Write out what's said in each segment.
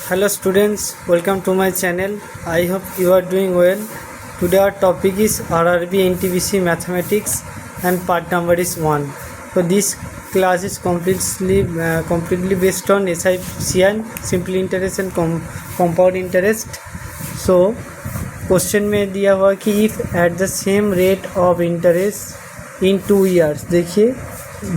Hello students, welcome to my channel. I hope you are doing well. Today our topic is RRB NTPC Mathematics and part number is 1. So this class is completely based on SICN, simple interest and compound interest. So question में दिया हुआ कि if at the same rate of interest in 2 years, देखिए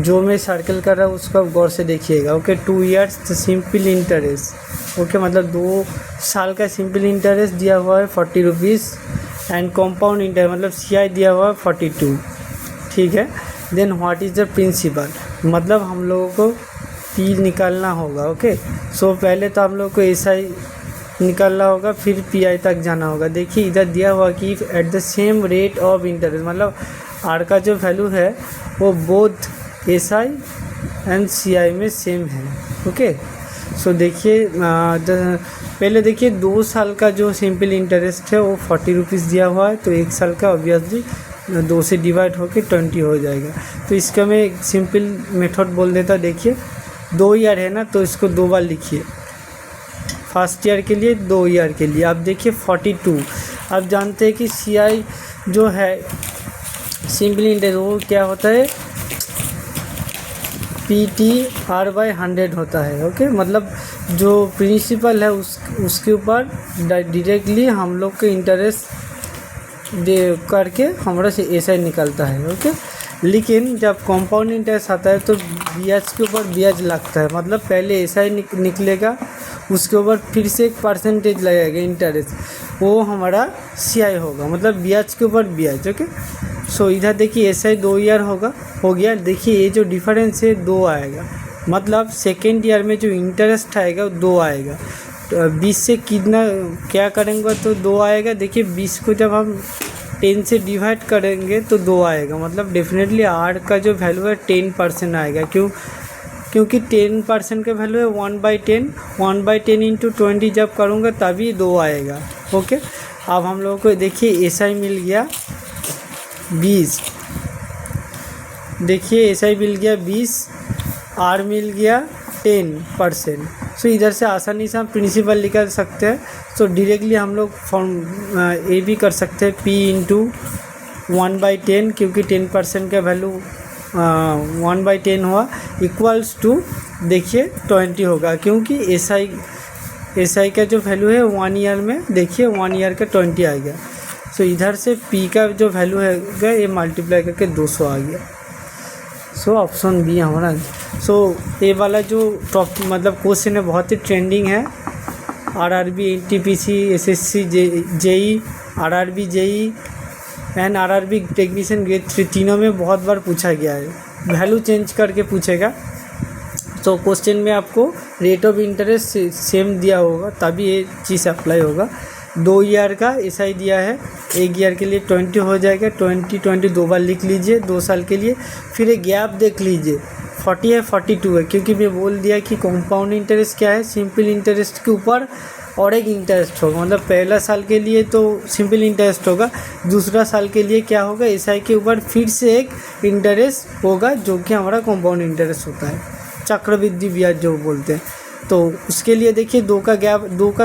जो मैं circle कर रहा हूँ उसको गौर से देखिएगा. Okay, 2 years the simple interest. Okay, मतलब 2 साल का सिंपल इंटरेस्ट दिया हुआ है 40 रुपीज़ एंड कंपाउंड इंटरेस्ट मतलब CI दिया हुआ है 42. ठीक है. Then what is the principal, मतलब हम लोगों को P निकालना होगा. ओके, सो पहले तो हम लोग को SI निकालना होगा, फिर PI तक जाना होगा. देखिए इधर दिया हुआ कि at the same rate of interest, मतलब R का जो वैल्यू है वो बोथ SI एंड CI में सेम है. ओके, सो देखिए पहले देखिए 2 साल का जो सिंपल इंटरेस्ट है वो 40 रुपीज़ दिया हुआ है, तो 1 साल का ऑब्वियसली 2 से डिवाइड होकर 20 हो जाएगा. तो इसका मैं एक सिंपल मेथड बोल देता. देखिए 2 ईयर है ना, तो इसको 2 बार लिखिए. फर्स्ट ईयर के लिए, 2 ईयर के लिए. आप देखिए 42. आप जानते हैं कि CI जो है सिंपल इंटरेस्ट वो क्या होता है, PTR/100 होता है. ओके, मतलब जो प्रिंसिपल है उसके ऊपर डायरेक्टली हम लोग के इंटरेस्ट दे करके हमारा से SI निकलता है. ओके, लेकिन जब कंपाउंड इंटरेस्ट आता है तो ब्याज के ऊपर ब्याज लगता है. मतलब पहले SI निकलेगा, उसके ऊपर फिर से एक परसेंटेज लगेगा इंटरेस्ट, वो हमारा CI होगा, मतलब ब्याज के ऊपर ब्याज. ओके, सो इधर देखिए SI 2 ईयर हो गया. देखिए ये जो डिफरेंस है 2 आएगा, मतलब सेकेंड ईयर में जो इंटरेस्ट आएगा वो 2 आएगा. तो 20 से कितना क्या करेंगे तो 2 आएगा. देखिए 20 को जब हम 10 से डिवाइड करेंगे तो 2 आएगा, मतलब डेफिनेटली R का जो वैल्यू है 10% आएगा. क्योंकि 10% का वैल्यू है 1/10. 1/10 इंटू 20 जब करूँगा तभी 2 आएगा. ओके, अब हम लोगों को देखिए SI मिल गया 20. देखिए SI मिल गया 20, R मिल गया 10%. सो इधर से आसानी से हम प्रिंसिपल निकाल सकते हैं. तो डायरेक्टली हम लोग फॉर्म ये भी कर सकते हैं P इंटू 1/10, क्योंकि 10% का वैल्यू 1/10 हुआ इक्वल्स टू देखिए 20 होगा, क्योंकि SI का जो वैल्यू है 1 ईयर में देखिए 1 ईयर का 20 आ गया. सो इधर से P का जो वैल्यू है ये मल्टीप्लाई करके 200 आ गया. सो ऑप्शन बी हमारा. सो ये वाला जो टॉप मतलब क्वेश्चन है बहुत ही ट्रेंडिंग है. RRB NTPC SSC JEE RRB JEE and RRB technician grade 3 तीनों में बहुत बार पूछा गया है. वैल्यू चेंज करके पूछेगा. तो क्वेश्चन में आपको रेट ऑफ इंटरेस्ट सेम दिया होगा तभी ये चीज़ अप्लाई होगा. 2 ईयर का SI दिया है, 1 ईयर के लिए 20 हो जाएगा. 20 2 बार लिख लीजिए 2 साल के लिए. फिर एक गैप देख लीजिए 40 है 42 है, क्योंकि मैं बोल दिया कि कंपाउंड इंटरेस्ट क्या है, सिंपल इंटरेस्ट के ऊपर और एक इंटरेस्ट होगा. मतलब पहला साल के लिए तो सिंपल इंटरेस्ट होगा, दूसरा साल के लिए क्या होगा SI के ऊपर फिर से एक इंटरेस्ट होगा जो कि हमारा कंपाउंड इंटरेस्ट होता है, चक्रवृद्धि ब्याज जो बोलते हैं. तो उसके लिए देखिए 2 का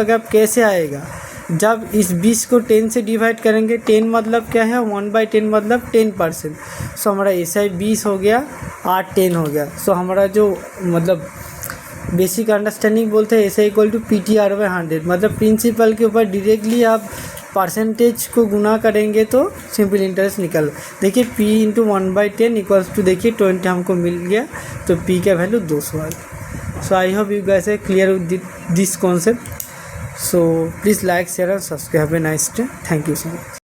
गैप कैसे आएगा, जब इस 20 को 10 से डिवाइड करेंगे. 10 मतलब क्या है, 1/10 मतलब 10%. सो हमारा SI 20 हो गया, R 10 हो गया. सो हमारा जो मतलब बेसिक अंडरस्टैंडिंग बोलते हैं SI इक्वल टू PTR/100, मतलब प्रिंसिपल के ऊपर डायरेक्टली आप परसेंटेज को गुना करेंगे तो सिंपल इंटरेस्ट निकल. देखिए P इंटू 1/10 इक्वल्स टू देखिए 20 हमको मिल गया, तो P का वैल्यू 200 आ गया. So I hope you guys are clear with this concept. So please like, share and subscribe. Have a nice day. Thank you so much.